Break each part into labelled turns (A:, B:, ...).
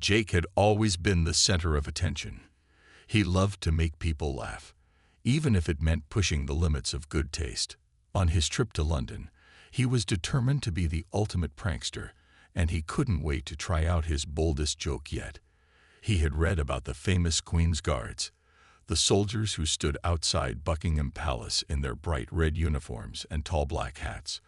A: Jake had always been the center of attention. He loved to make people laugh, even if it meant pushing the limits of good taste. On his trip to London, he was determined to be the ultimate prankster, and he couldn't wait to try out his boldest joke yet. He had read about the famous Queen's Guards, the soldiers who stood outside Buckingham Palace in their bright red uniforms and tall black hats.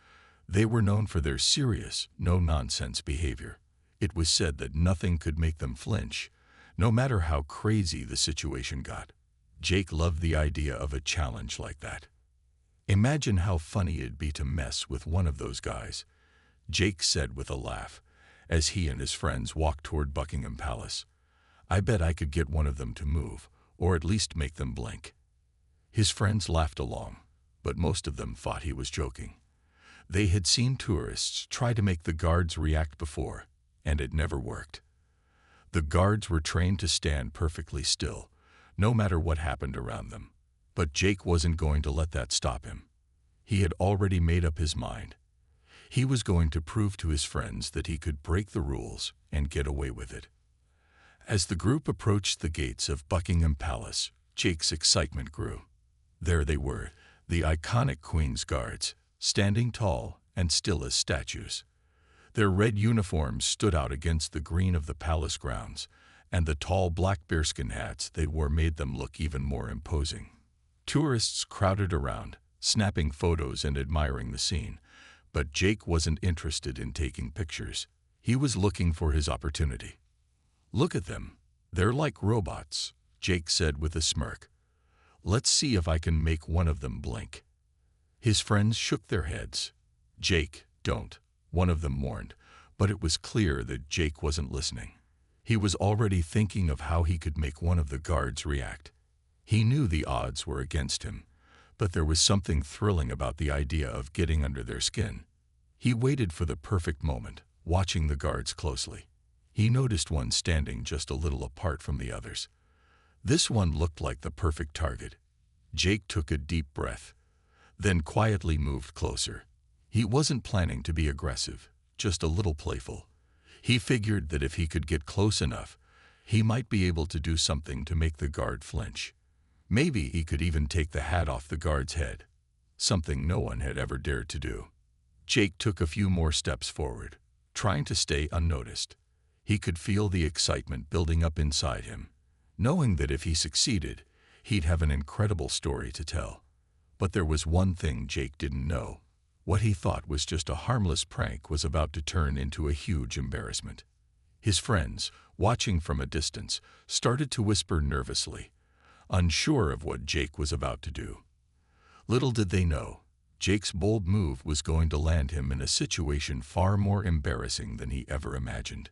A: They were known for their serious, no-nonsense behavior. It was said that nothing could make them flinch, no matter how crazy the situation got. Jake loved the idea of a challenge like that. Imagine how funny it'd be to mess with one of those guys, Jake said with a laugh, as he and his friends walked toward Buckingham Palace. I bet I could get one of them to move, or at least make them blink. His friends laughed along, but most of them thought he was joking. They had seen tourists try to make the guards react before, and it never worked. The guards were trained to stand perfectly still, no matter what happened around them. But Jake wasn't going to let that stop him. He had already made up his mind. He was going to prove to his friends that he could break the rules and get away with it. As the group approached the gates of Buckingham Palace, Jake's excitement grew. There they were, the iconic Queen's Guards, standing tall and still as statues. Their red uniforms stood out against the green of the palace grounds, and the tall black bearskin hats they wore made them look even more imposing. Tourists crowded around, snapping photos and admiring the scene, but Jake wasn't interested in taking pictures. He was looking for his opportunity. Look at them. They're like robots, Jake said with a smirk. Let's see if I can make one of them blink. His friends shook their heads. Jake, don't, one of them warned, but it was clear that Jake wasn't listening. He was already thinking of how he could make one of the guards react. He knew the odds were against him, but there was something thrilling about the idea of getting under their skin. He waited for the perfect moment, watching the guards closely. He noticed one standing just a little apart from the others. This one looked like the perfect target. Jake took a deep breath, then quietly moved closer. He wasn't planning to be aggressive, just a little playful. He figured that if he could get close enough, he might be able to do something to make the guard flinch. Maybe he could even take the hat off the guard's head, something no one had ever dared to do. Jake took a few more steps forward, trying to stay unnoticed. He could feel the excitement building up inside him, knowing that if he succeeded, he'd have an incredible story to tell. But there was one thing Jake didn't know. What he thought was just a harmless prank was about to turn into a huge embarrassment. His friends, watching from a distance, started to whisper nervously, unsure of what Jake was about to do. Little did they know, Jake's bold move was going to land him in a situation far more embarrassing than he ever imagined.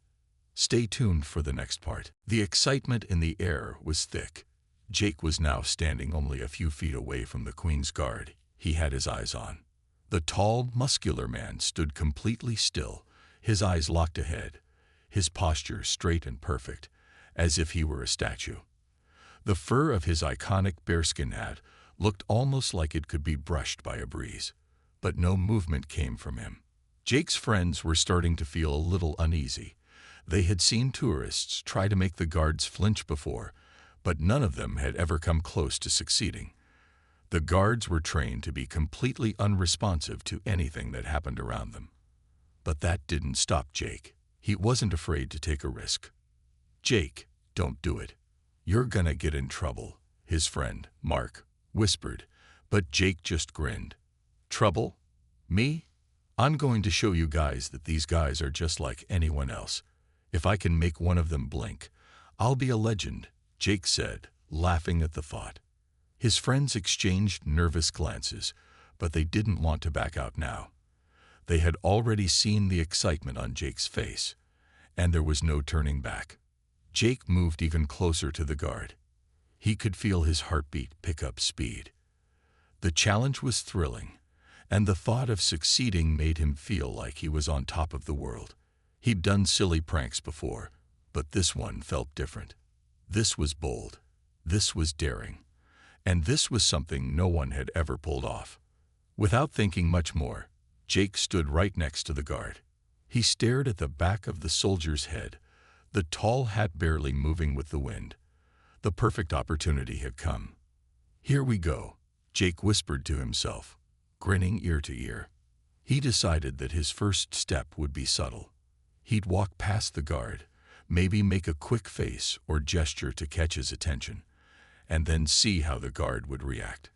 A: Stay tuned for the next part. The excitement in the air was thick. Jake was now standing only a few feet away from the Queen's Guard he had his eyes on. The tall, muscular man stood completely still, his eyes locked ahead, his posture straight and perfect, as if he were a statue. The fur of his iconic bearskin hat looked almost like it could be brushed by a breeze, but no movement came from him. Jake's friends were starting to feel a little uneasy. They had seen tourists try to make the guards flinch before, but none of them had ever come close to succeeding. The guards were trained to be completely unresponsive to anything that happened around them. But that didn't stop Jake. He wasn't afraid to take a risk. Jake, don't do it. You're gonna get in trouble, his friend, Mark, whispered, but Jake just grinned. Trouble? Me? I'm going to show you guys that these guys are just like anyone else. If I can make one of them blink, I'll be a legend, Jake said, laughing at the thought. His friends exchanged nervous glances, but they didn't want to back out now. They had already seen the excitement on Jake's face, and there was no turning back. Jake moved even closer to the guard. He could feel his heartbeat pick up speed. The challenge was thrilling, and the thought of succeeding made him feel like he was on top of the world. He'd done silly pranks before, but this one felt different. This was bold. This was daring. And this was something no one had ever pulled off. Without thinking much more, Jake stood right next to the guard. He stared at the back of the soldier's head, the tall hat barely moving with the wind. The perfect opportunity had come. "Here we go," Jake whispered to himself, grinning ear to ear. He decided that his first step would be subtle. He'd walk past the guard, maybe make a quick face or gesture to catch his attention, and then see how the guard would react.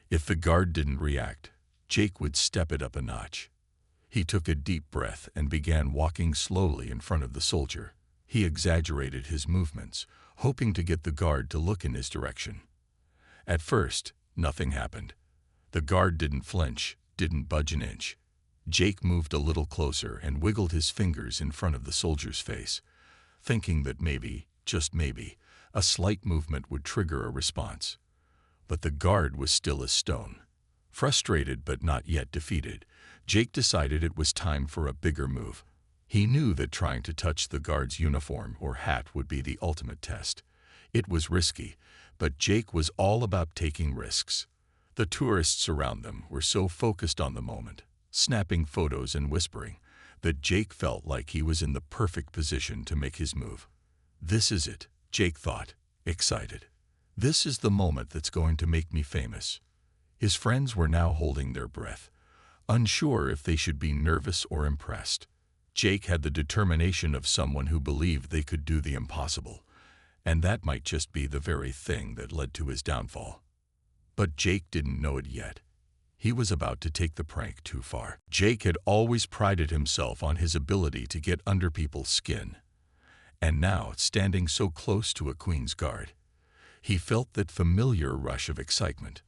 A: If the guard didn't react, Jake would step it up a notch. He took a deep breath and began walking slowly in front of the soldier. He exaggerated his movements, hoping to get the guard to look in his direction. At first, nothing happened. The guard didn't flinch, didn't budge an inch. Jake moved a little closer and wiggled his fingers in front of the soldier's face, thinking that maybe, just maybe, a slight movement would trigger a response. But the guard was still as stone. Frustrated but not yet defeated, Jake decided it was time for a bigger move. He knew that trying to touch the guard's uniform or hat would be the ultimate test. It was risky, but Jake was all about taking risks. The tourists around them were so focused on the moment, snapping photos and whispering, that Jake felt like he was in the perfect position to make his move. "This is it," Jake thought, excited. "This is the moment that's going to make me famous." His friends were now holding their breath, unsure if they should be nervous or impressed. Jake had the determination of someone who believed they could do the impossible, and that might just be the very thing that led to his downfall. But Jake didn't know it yet. He was about to take the prank too far. Jake had always prided himself on his ability to get under people's skin. And now, standing so close to a Queen's Guard, he felt that familiar rush of excitement.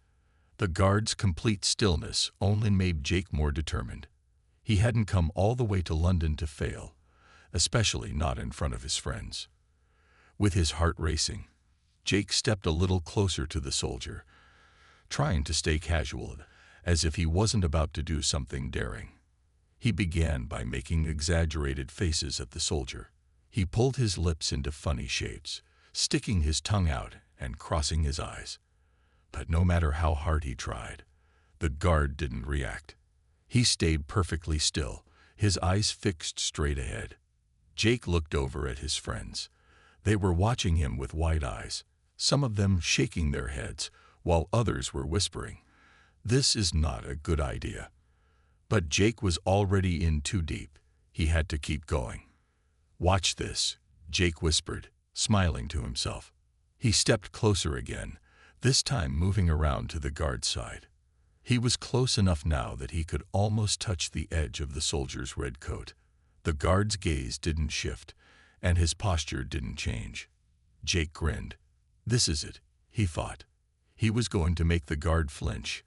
A: The guard's complete stillness only made Jake more determined. He hadn't come all the way to London to fail, especially not in front of his friends. With his heart racing, Jake stepped a little closer to the soldier, trying to stay casual, as if he wasn't about to do something daring. He began by making exaggerated faces at the soldier. He pulled his lips into funny shapes, sticking his tongue out and crossing his eyes. But no matter how hard he tried, the guard didn't react. He stayed perfectly still, his eyes fixed straight ahead. Jake looked over at his friends. They were watching him with wide eyes, some of them shaking their heads, while others were whispering, "This is not a good idea." But Jake was already in too deep. He had to keep going. "Watch this," Jake whispered, smiling to himself. He stepped closer again, this time moving around to the guard's side. He was close enough now that he could almost touch the edge of the soldier's red coat. The guard's gaze didn't shift, and his posture didn't change. Jake grinned. This is it, he thought. He was going to make the guard flinch,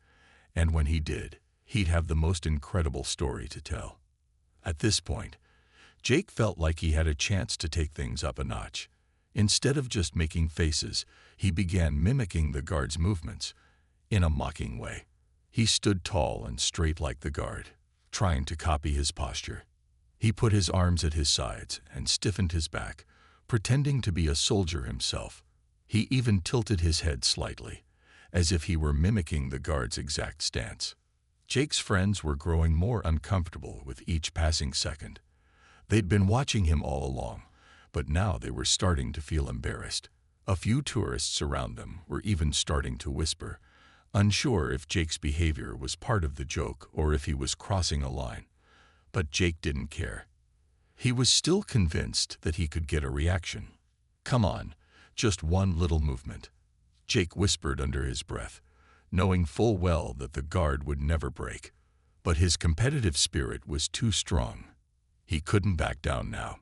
A: and when he did, he'd have the most incredible story to tell. At this point, Jake felt like he had a chance to take things up a notch. Instead of just making faces, he began mimicking the guard's movements in a mocking way. He stood tall and straight like the guard, trying to copy his posture. He put his arms at his sides and stiffened his back, pretending to be a soldier himself. He even tilted his head slightly, as if he were mimicking the guard's exact stance. Jake's friends were growing more uncomfortable with each passing second. They'd been watching him all along, but now they were starting to feel embarrassed. A few tourists around them were even starting to whisper, unsure if Jake's behavior was part of the joke or if he was crossing a line. But Jake didn't care. He was still convinced that he could get a reaction. "Come on, just one little movement," Jake whispered under his breath, knowing full well that the guard would never break. But his competitive spirit was too strong. He couldn't back down now.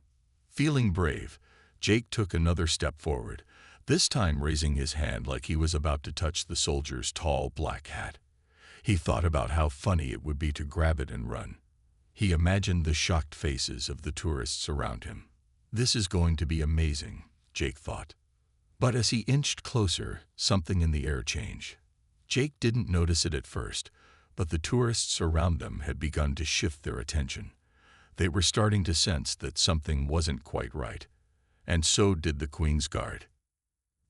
A: Feeling brave, Jake took another step forward, this time raising his hand like he was about to touch the soldier's tall black hat. He thought about how funny it would be to grab it and run. He imagined the shocked faces of the tourists around him. This is going to be amazing, Jake thought. But as he inched closer, something in the air changed. Jake didn't notice it at first, but the tourists around them had begun to shift their attention. They were starting to sense that something wasn't quite right, and so did the Queen's Guard.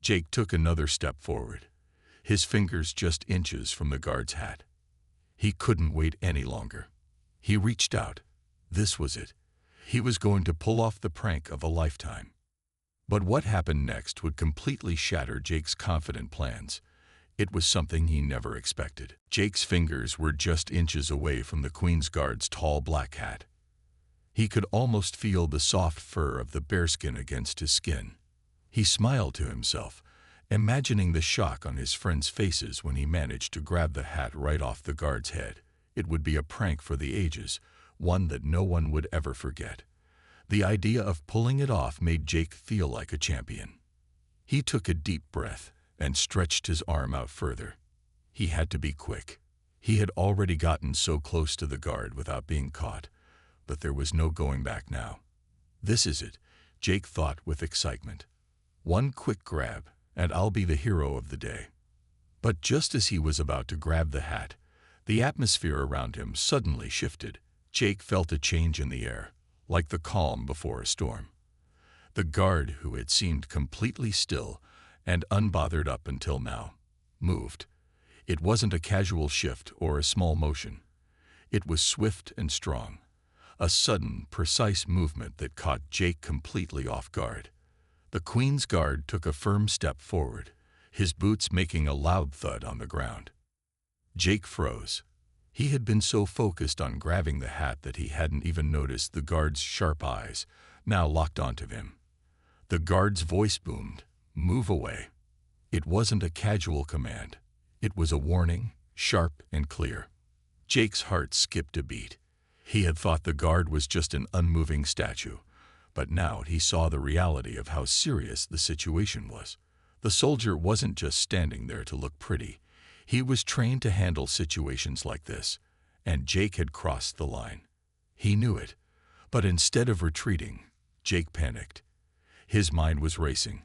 A: Jake took another step forward, his fingers just inches from the guard's hat. He couldn't wait any longer. He reached out. This was it. He was going to pull off the prank of a lifetime. But what happened next would completely shatter Jake's confident plans. It was something he never expected. Jake's fingers were just inches away from the Queen's Guard's tall black hat. He could almost feel the soft fur of the bearskin against his skin. He smiled to himself, imagining the shock on his friends' faces when he managed to grab the hat right off the guard's head. It would be a prank for the ages, one that no one would ever forget. The idea of pulling it off made Jake feel like a champion. He took a deep breath and stretched his arm out further. He had to be quick. He had already gotten so close to the guard without being caught, but there was no going back now. This is it, Jake thought with excitement. One quick grab, and I'll be the hero of the day. But just as he was about to grab the hat, the atmosphere around him suddenly shifted. Jake felt a change in the air, like the calm before a storm. The guard, who had seemed completely still and unbothered up until now, moved. It wasn't a casual shift or a small motion. It was swift and strong, a sudden, precise movement that caught Jake completely off guard. The Queen's Guard took a firm step forward, his boots making a loud thud on the ground. Jake froze. He had been so focused on grabbing the hat that he hadn't even noticed the guard's sharp eyes, now locked onto him. The guard's voice boomed, "Move away." It wasn't a casual command. It was a warning, sharp and clear. Jake's heart skipped a beat. He had thought the guard was just an unmoving statue, but now he saw the reality of how serious the situation was. The soldier wasn't just standing there to look pretty. He was trained to handle situations like this, and Jake had crossed the line. He knew it, but instead of retreating, Jake panicked. His mind was racing,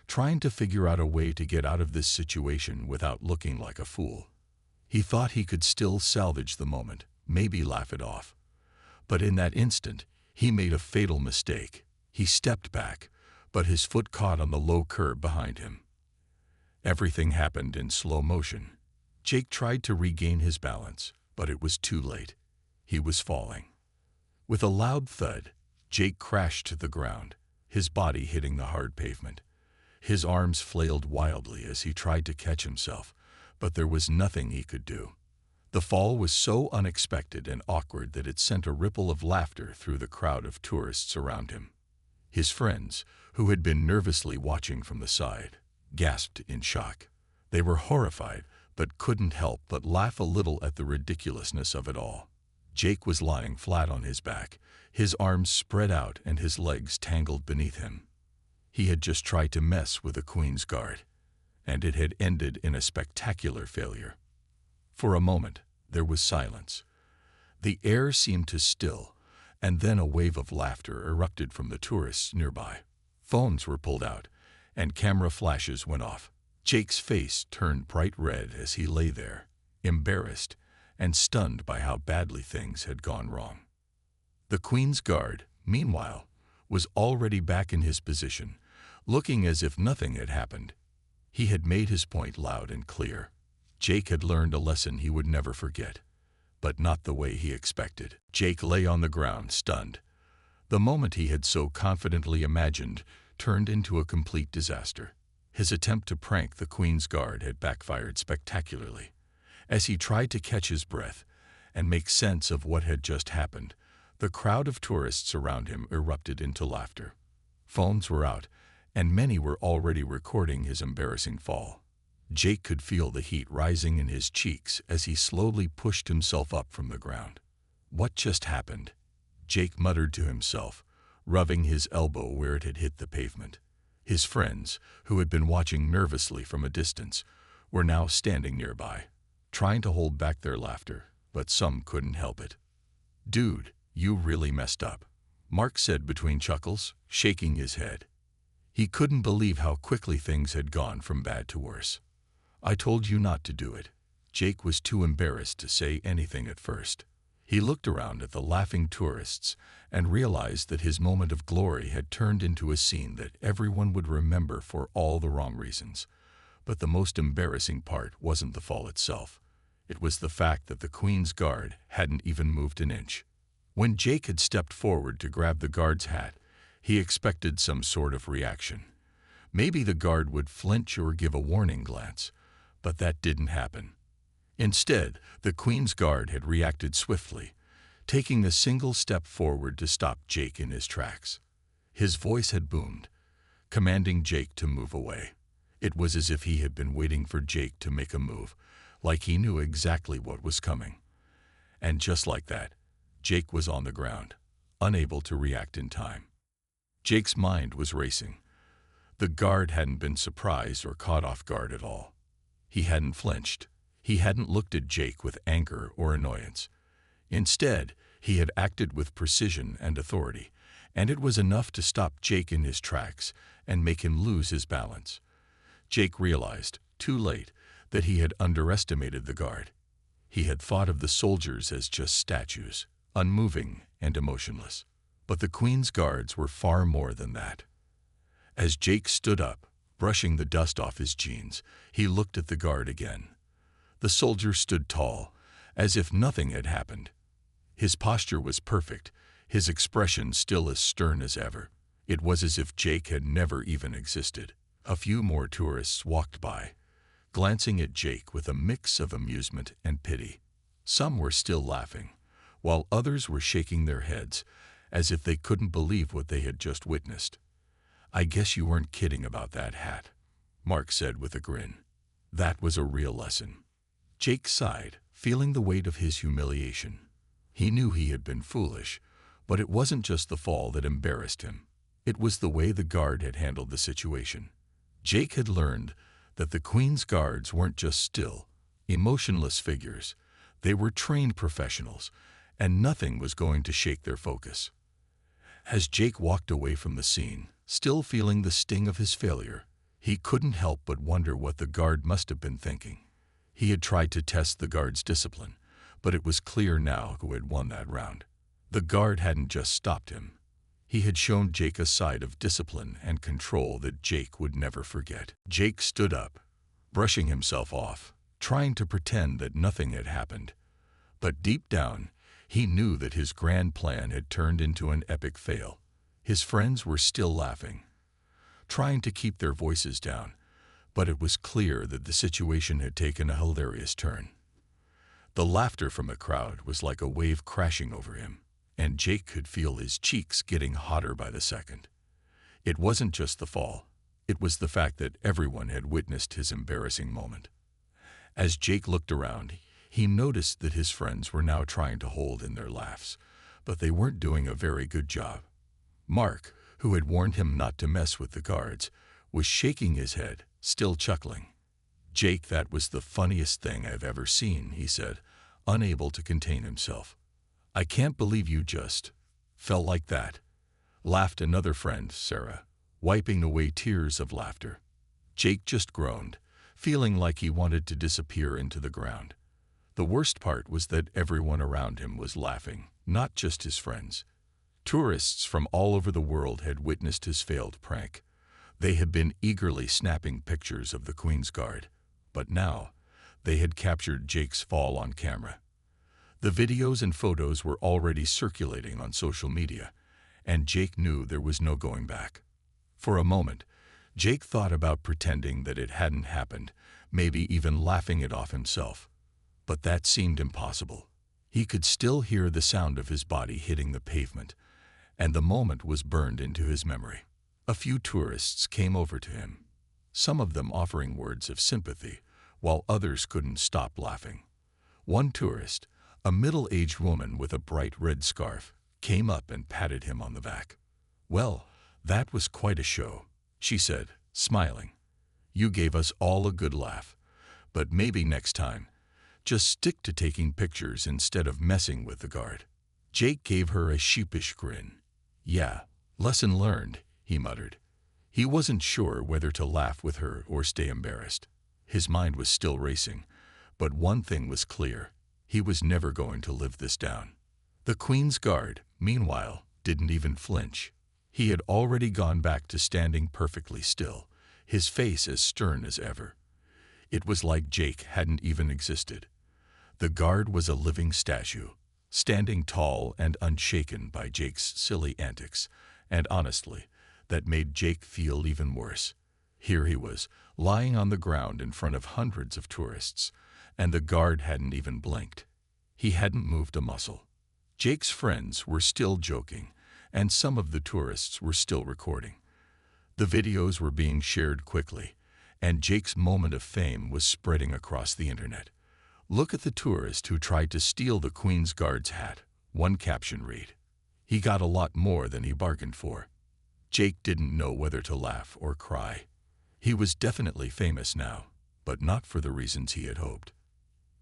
A: trying to figure out a way to get out of this situation without looking like a fool. He thought he could still salvage the moment, maybe laugh it off. But in that instant, he made a fatal mistake. He stepped back, but his foot caught on the low curb behind him. Everything happened in slow motion. Jake tried to regain his balance, but it was too late. He was falling. With a loud thud, Jake crashed to the ground, his body hitting the hard pavement. His arms flailed wildly as he tried to catch himself, but there was nothing he could do. The fall was so unexpected and awkward that it sent a ripple of laughter through the crowd of tourists around him. His friends, who had been nervously watching from the side, gasped in shock. They were horrified, but couldn't help but laugh a little at the ridiculousness of it all. Jake was lying flat on his back, his arms spread out and his legs tangled beneath him. He had just tried to mess with the Queen's Guard, and it had ended in a spectacular failure. For a moment, there was silence. The air seemed to still, and then a wave of laughter erupted from the tourists nearby. Phones were pulled out, and camera flashes went off. Jake's face turned bright red as he lay there, embarrassed and stunned by how badly things had gone wrong. The Queen's Guard, meanwhile, was already back in his position, looking as if nothing had happened. He had made his point loud and clear. Jake had learned a lesson he would never forget, but not the way he expected. Jake lay on the ground, stunned. The moment he had so confidently imagined turned into a complete disaster. His attempt to prank the Queen's Guard had backfired spectacularly. As he tried to catch his breath and make sense of what had just happened, the crowd of tourists around him erupted into laughter. Phones were out, and many were already recording his embarrassing fall. Jake could feel the heat rising in his cheeks as he slowly pushed himself up from the ground. What just happened? Jake muttered to himself, rubbing his elbow where it had hit the pavement. His friends, who had been watching nervously from a distance, were now standing nearby, trying to hold back their laughter, but some couldn't help it. "Dude, you really messed up," Mark said between chuckles, shaking his head. He couldn't believe how quickly things had gone from bad to worse. "I told you not to do it." Jake was too embarrassed to say anything at first. He looked around at the laughing tourists and realized that his moment of glory had turned into a scene that everyone would remember for all the wrong reasons. But the most embarrassing part wasn't the fall itself. It was the fact that the Queen's Guard hadn't even moved an inch. When Jake had stepped forward to grab the guard's hat, he expected some sort of reaction. Maybe the guard would flinch or give a warning glance, but that didn't happen. Instead, the Queen's Guard had reacted swiftly, taking a single step forward to stop Jake in his tracks. His voice had boomed, commanding Jake to move away. It was as if he had been waiting for Jake to make a move, like he knew exactly what was coming. And just like that, Jake was on the ground, unable to react in time. Jake's mind was racing. The guard hadn't been surprised or caught off guard at all. He hadn't flinched. He hadn't looked at Jake with anger or annoyance. Instead, he had acted with precision and authority, and it was enough to stop Jake in his tracks and make him lose his balance. Jake realized, too late, that he had underestimated the guard. He had thought of the soldiers as just statues, unmoving and emotionless. But the Queen's Guards were far more than that. As Jake stood up, brushing the dust off his jeans, he looked at the guard again. The soldier stood tall, as if nothing had happened. His posture was perfect, his expression still as stern as ever. It was as if Jake had never even existed. A few more tourists walked by, glancing at Jake with a mix of amusement and pity. Some were still laughing, while others were shaking their heads, as if they couldn't believe what they had just witnessed. "I guess you weren't kidding about that hat," Mark said with a grin. That was a real lesson. Jake sighed, feeling the weight of his humiliation. He knew he had been foolish, but it wasn't just the fall that embarrassed him. It was the way the guard had handled the situation. Jake had learned that the Queen's Guards weren't just still, emotionless figures. They were trained professionals, and nothing was going to shake their focus. As Jake walked away from the scene, still feeling the sting of his failure, he couldn't help but wonder what the guard must have been thinking. He had tried to test the guard's discipline, but it was clear now who had won that round. The guard hadn't just stopped him. He had shown Jake a side of discipline and control that Jake would never forget. Jake stood up, brushing himself off, trying to pretend that nothing had happened. But deep down, he knew that his grand plan had turned into an epic fail. His friends were still laughing, trying to keep their voices down, but it was clear that the situation had taken a hilarious turn. The laughter from the crowd was like a wave crashing over him, and Jake could feel his cheeks getting hotter by the second. It wasn't just the fall. It was the fact that everyone had witnessed his embarrassing moment. As Jake looked around, he noticed that his friends were now trying to hold in their laughs, but they weren't doing a very good job. Mark, who had warned him not to mess with the guards, was shaking his head, still chuckling. "Jake, that was the funniest thing I've ever seen," he said, unable to contain himself. "I can't believe you just felt like that," laughed another friend, Sarah, wiping away tears of laughter. Jake just groaned, feeling like he wanted to disappear into the ground. The worst part was that everyone around him was laughing, not just his friends. Tourists from all over the world had witnessed his failed prank. They had been eagerly snapping pictures of the Queen's Guard, but now they had captured Jake's fall on camera. The videos and photos were already circulating on social media, and Jake knew there was no going back. For a moment, Jake thought about pretending that it hadn't happened, maybe even laughing it off himself. But that seemed impossible. He could still hear the sound of his body hitting the pavement, and the moment was burned into his memory. A few tourists came over to him, some of them offering words of sympathy, while others couldn't stop laughing. One tourist, a middle-aged woman with a bright red scarf, came up and patted him on the back. "Well, that was quite a show," she said, smiling. "You gave us all a good laugh, but maybe next time, just stick to taking pictures instead of messing with the guard." Jake gave her a sheepish grin. "Yeah, lesson learned," he muttered. He wasn't sure whether to laugh with her or stay embarrassed. His mind was still racing, but one thing was clear. He was never going to live this down. The Queen's Guard, meanwhile, didn't even flinch. He had already gone back to standing perfectly still, his face as stern as ever. It was like Jake hadn't even existed. The guard was a living statue, standing tall and unshaken by Jake's silly antics, and honestly, that made Jake feel even worse. Here he was, lying on the ground in front of hundreds of tourists, and the guard hadn't even blinked. He hadn't moved a muscle. Jake's friends were still joking, and some of the tourists were still recording. The videos were being shared quickly, and Jake's moment of fame was spreading across the internet. "Look at the tourist who tried to steal the Queen's Guard's hat," one caption read. "He got a lot more than he bargained for." Jake didn't know whether to laugh or cry. He was definitely famous now, but not for the reasons he had hoped.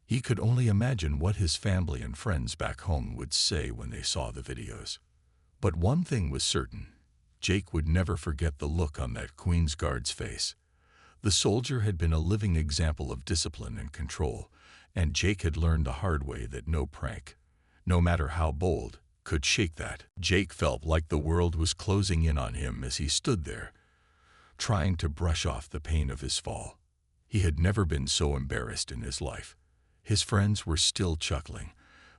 A: He could only imagine what his family and friends back home would say when they saw the videos. But one thing was certain: Jake would never forget the look on that Queen's Guard's face. The soldier had been a living example of discipline and control, and Jake had learned the hard way that no prank, no matter how bold, could shake that. Jake felt like the world was closing in on him as he stood there, trying to brush off the pain of his fall. He had never been so embarrassed in his life. His friends were still chuckling,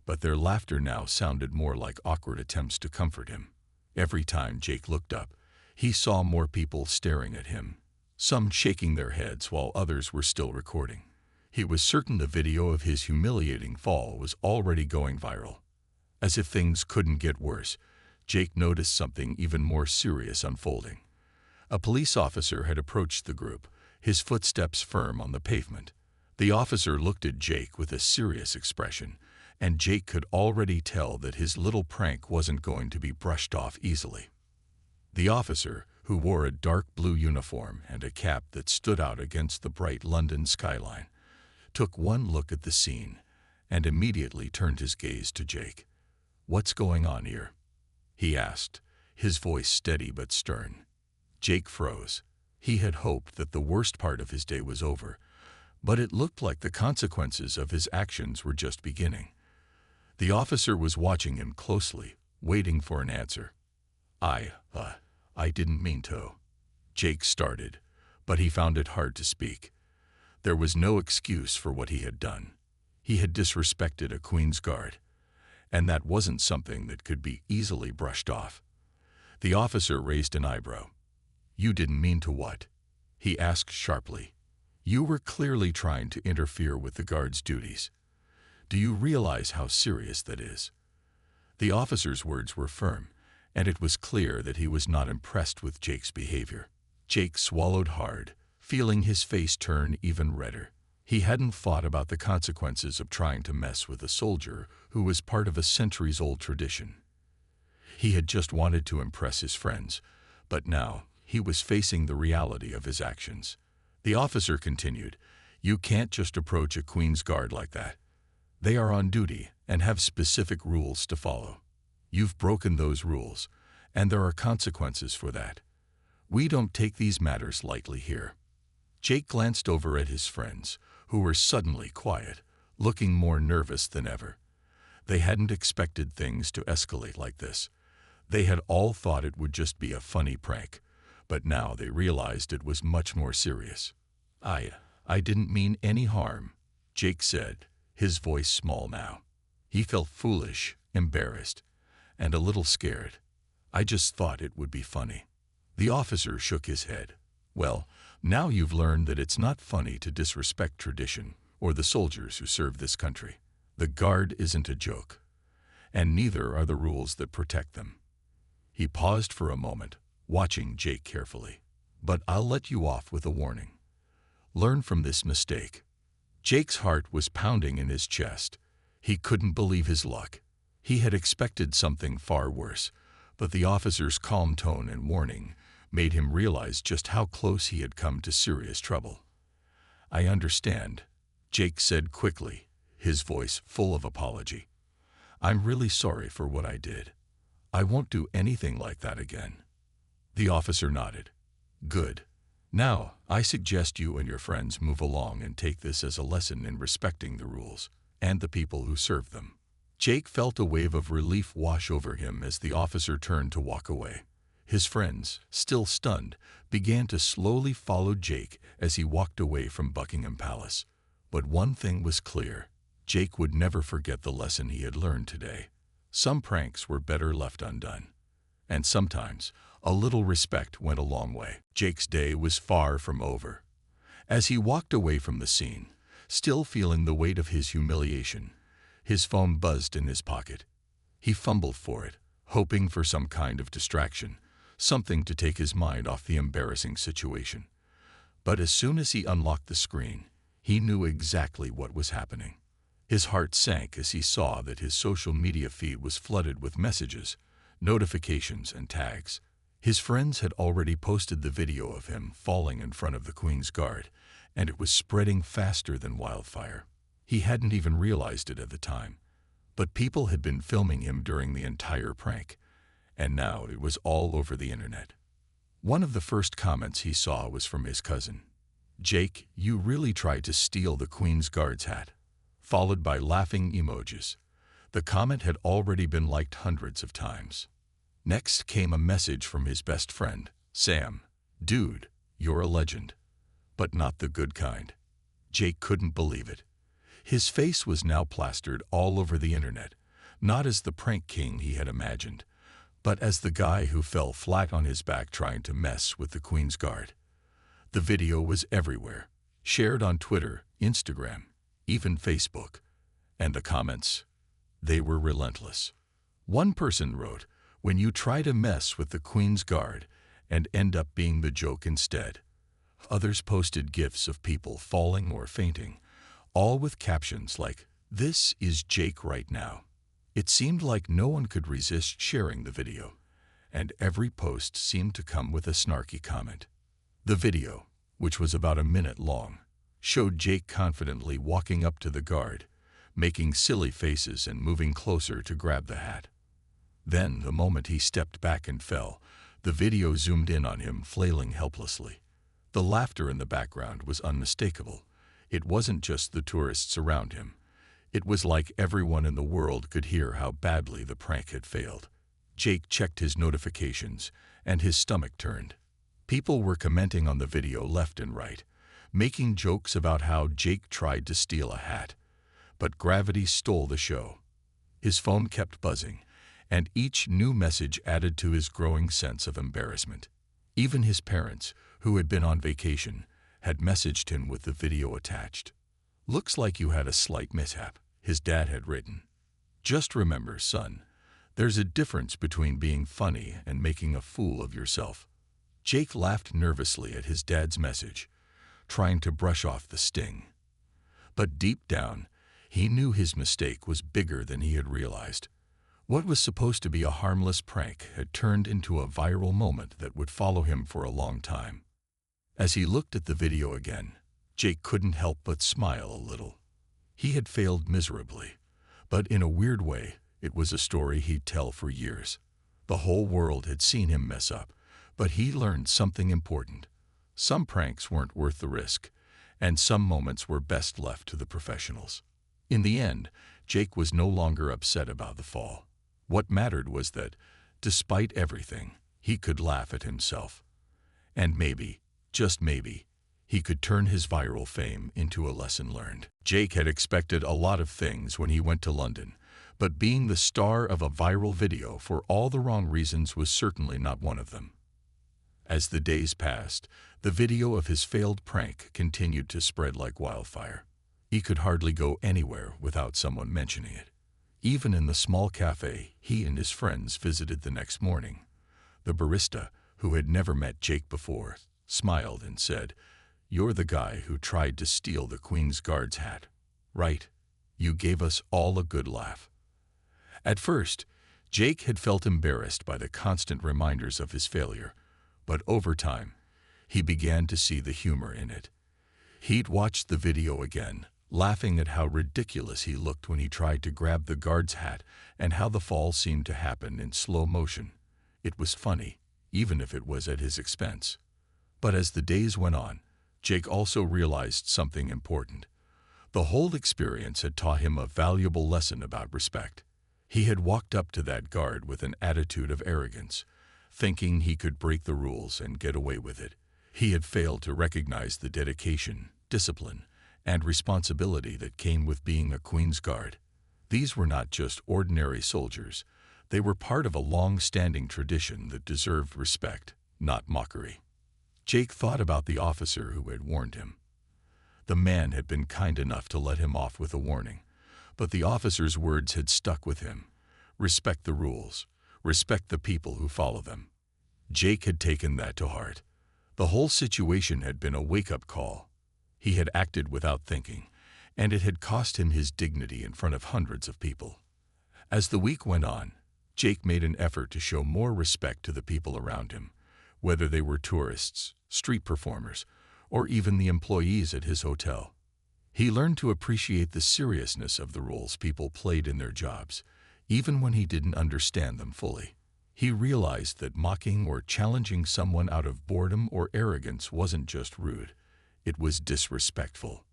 A: but their laughter now sounded more like awkward attempts to comfort him. Every time Jake looked up, he saw more people staring at him, some shaking their heads while others were still recording. He was certain the video of his humiliating fall was already going viral. As if things couldn't get worse, Jake noticed something even more serious unfolding. A police officer had approached the group, his footsteps firm on the pavement. The officer looked at Jake with a serious expression, and Jake could already tell that his little prank wasn't going to be brushed off easily. The officer, who wore a dark blue uniform and a cap that stood out against the bright London skyline, took one look at the scene and immediately turned his gaze to Jake. "What's going on here?" he asked, his voice steady but stern. Jake froze. He had hoped that the worst part of his day was over, but it looked like the consequences of his actions were just beginning. The officer was watching him closely, waiting for an answer. I didn't mean to." Jake started, but he found it hard to speak. There was no excuse for what he had done. He had disrespected a Queen's Guard, and that wasn't something that could be easily brushed off. The officer raised an eyebrow. "You didn't mean to what?" he asked sharply. "You were clearly trying to interfere with the guard's duties. Do you realize how serious that is?" The officer's words were firm, and it was clear that he was not impressed with Jake's behavior. Jake swallowed hard, feeling his face turn even redder. He hadn't thought about the consequences of trying to mess with a soldier who was part of a centuries-old tradition. He had just wanted to impress his friends, but now he was facing the reality of his actions. The officer continued, "You can't just approach a Queen's Guard like that. They are on duty and have specific rules to follow. You've broken those rules, and there are consequences for that. We don't take these matters lightly here." Jake glanced over at his friends, who were suddenly quiet, looking more nervous than ever. They hadn't expected things to escalate like this. They had all thought it would just be a funny prank, but now they realized it was much more serious. I didn't mean any harm," Jake said, his voice small now. He felt foolish, embarrassed, and a little scared. "I just thought it would be funny." The officer shook his head. "Well, now you've learned that it's not funny to disrespect tradition or the soldiers who serve this country. The Guard isn't a joke, and neither are the rules that protect them." He paused for a moment, watching Jake carefully. "But I'll let you off with a warning. Learn from this mistake." Jake's heart was pounding in his chest. He couldn't believe his luck. He had expected something far worse, but the officer's calm tone and warning made him realize just how close he had come to serious trouble. "I understand," Jake said quickly, his voice full of apology. "I'm really sorry for what I did. I won't do anything like that again." The officer nodded. "Good. Now, I suggest you and your friends move along and take this as a lesson in respecting the rules and the people who serve them." Jake felt a wave of relief wash over him as the officer turned to walk away. His friends, still stunned, began to slowly follow Jake as he walked away from Buckingham Palace. But one thing was clear: Jake would never forget the lesson he had learned today. Some pranks were better left undone. And sometimes, a little respect went a long way. Jake's day was far from over. As he walked away from the scene, still feeling the weight of his humiliation, his phone buzzed in his pocket. He fumbled for it, hoping for some kind of distraction, something to take his mind off the embarrassing situation. But as soon as he unlocked the screen, he knew exactly what was happening. His heart sank as he saw that his social media feed was flooded with messages, notifications, and tags. His friends had already posted the video of him falling in front of the Queen's Guard, and it was spreading faster than wildfire. He hadn't even realized it at the time, but people had been filming him during the entire prank, and now it was all over the internet. One of the first comments he saw was from his cousin. "Jake, you really tried to steal the Queen's Guard's hat," followed by laughing emojis. The comment had already been liked hundreds of times. Next came a message from his best friend, Sam. "Dude, you're a legend." But not the good kind. Jake couldn't believe it. His face was now plastered all over the internet, not as the prank king he had imagined, but as the guy who fell flat on his back trying to mess with the Queen's Guard. The video was everywhere, shared on Twitter, Instagram, even Facebook. And the comments? They were relentless. One person wrote, "When you try to mess with the Queen's Guard and end up being the joke instead." Others posted GIFs of people falling or fainting, all with captions like, "This is Jake right now." It seemed like no one could resist sharing the video, and every post seemed to come with a snarky comment. The video, which was about a minute long, showed Jake confidently walking up to the guard, making silly faces and moving closer to grab the hat. Then, the moment he stepped back and fell, the video zoomed in on him flailing helplessly. The laughter in the background was unmistakable. It wasn't just the tourists around him. It was like everyone in the world could hear how badly the prank had failed. Jake checked his notifications, and his stomach turned. People were commenting on the video left and right, making jokes about how Jake tried to steal a hat. But gravity stole the show. His phone kept buzzing, and each new message added to his growing sense of embarrassment. Even his parents, who had been on vacation, had messaged him with the video attached. "Looks like you had a slight mishap," his dad had written. "Just remember, son, there's a difference between being funny and making a fool of yourself." Jake laughed nervously at his dad's message, trying to brush off the sting. But deep down, he knew his mistake was bigger than he had realized. What was supposed to be a harmless prank had turned into a viral moment that would follow him for a long time. As he looked at the video again, Jake couldn't help but smile a little. He had failed miserably, but in a weird way, it was a story he'd tell for years. The whole world had seen him mess up, but he learned something important. Some pranks weren't worth the risk, and some moments were best left to the professionals. In the end, Jake was no longer upset about the fall. What mattered was that, despite everything, he could laugh at himself. And maybe, just maybe, he could turn his viral fame into a lesson learned. Jake had expected a lot of things when he went to London, but being the star of a viral video for all the wrong reasons was certainly not one of them. As the days passed, the video of his failed prank continued to spread like wildfire. He could hardly go anywhere without someone mentioning it. Even in the small cafe he and his friends visited the next morning, the barista, who had never met Jake before, smiled and said, "You're the guy who tried to steal the Queen's Guard's hat, right? You gave us all a good laugh." At first, Jake had felt embarrassed by the constant reminders of his failure, but over time, he began to see the humor in it. He'd watched the video again, laughing at how ridiculous he looked when he tried to grab the guard's hat and how the fall seemed to happen in slow motion. It was funny, even if it was at his expense. But as the days went on, Jake also realized something important. The whole experience had taught him a valuable lesson about respect. He had walked up to that guard with an attitude of arrogance, thinking he could break the rules and get away with it. He had failed to recognize the dedication, discipline, and responsibility that came with being a Queen's Guard. These were not just ordinary soldiers. They were part of a long-standing tradition that deserved respect, not mockery. Jake thought about the officer who had warned him. The man had been kind enough to let him off with a warning, but the officer's words had stuck with him. Respect the rules. Respect the people who follow them. Jake had taken that to heart. The whole situation had been a wake-up call. He had acted without thinking, and it had cost him his dignity in front of hundreds of people. As the week went on, Jake made an effort to show more respect to the people around him, whether they were tourists, street performers, or even the employees at his hotel. He learned to appreciate the seriousness of the roles people played in their jobs, even when he didn't understand them fully. He realized that mocking or challenging someone out of boredom or arrogance wasn't just rude, it was disrespectful.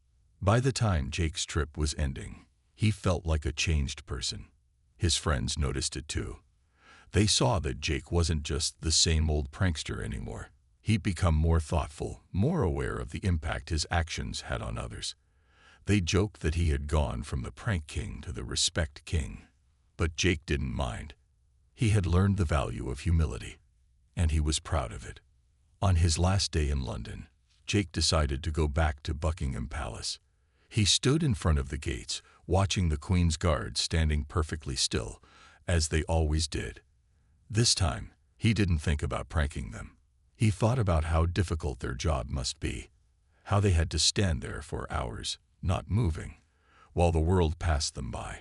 A: By the time Jake's trip was ending, he felt like a changed person. His friends noticed it too. They saw that Jake wasn't just the same old prankster anymore. He'd become more thoughtful, more aware of the impact his actions had on others. They joked that he had gone from the prank king to the respect king. But Jake didn't mind. He had learned the value of humility, and he was proud of it. On his last day in London, Jake decided to go back to Buckingham Palace. He stood in front of the gates, watching the Queen's Guard standing perfectly still, as they always did. This time, he didn't think about pranking them. He thought about how difficult their job must be, how they had to stand there for hours, not moving, while the world passed them by,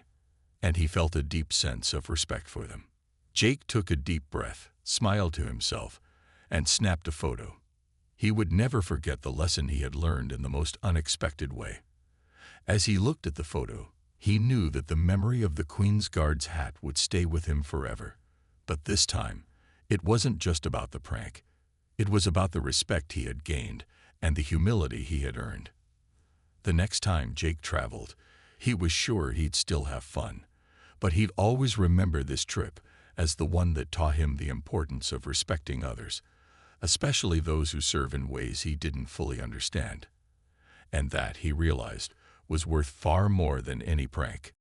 A: and he felt a deep sense of respect for them. Jake took a deep breath, smiled to himself, and snapped a photo. He would never forget the lesson he had learned in the most unexpected way. As he looked at the photo, he knew that the memory of the Queen's Guard's hat would stay with him forever. But this time, it wasn't just about the prank. It was about the respect he had gained and the humility he had earned. The next time Jake traveled, he was sure he'd still have fun, but he'd always remember this trip as the one that taught him the importance of respecting others, especially those who serve in ways he didn't fully understand. And that, he realized, was worth far more than any prank.